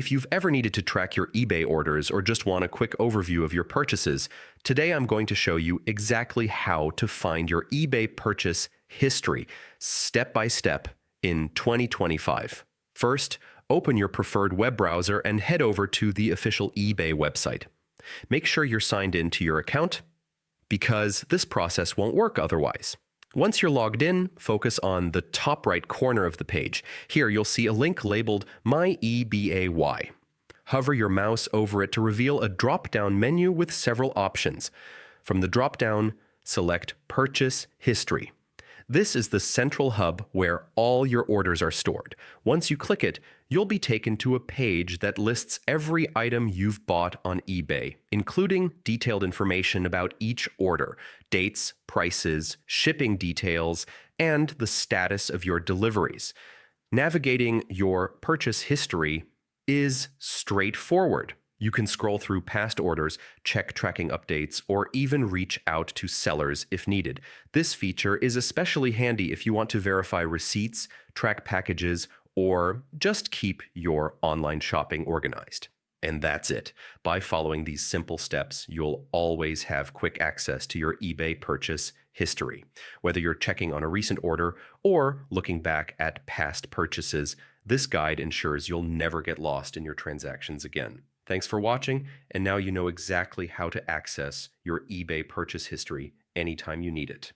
If you've ever needed to track your eBay orders or just want a quick overview of your purchases, today I'm going to show you exactly how to find your eBay purchase history, step by step, in 2025. First, open your preferred web browser and head over to the official eBay website. Make sure you're signed in to your account, because this process won't work otherwise. Once you're logged in, focus on the top right corner of the page. Here you'll see a link labeled My eBay. Hover your mouse over it to reveal a drop-down menu with several options. From the drop-down, select Purchase History. This is the central hub where all your orders are stored. Once you click it, you'll be taken to a page that lists every item you've bought on eBay, including detailed information about each order, dates, prices, shipping details, and the status of your deliveries. Navigating your purchase history is straightforward. You can scroll through past orders, check tracking updates, or even reach out to sellers if needed. This feature is especially handy if you want to verify receipts, track packages, or just keep your online shopping organized. And that's it. By following these simple steps, you'll always have quick access to your eBay purchase history. Whether you're checking on a recent order or looking back at past purchases, this guide ensures you'll never get lost in your transactions again. Thanks for watching, and now you know exactly how to access your eBay purchase history anytime you need it.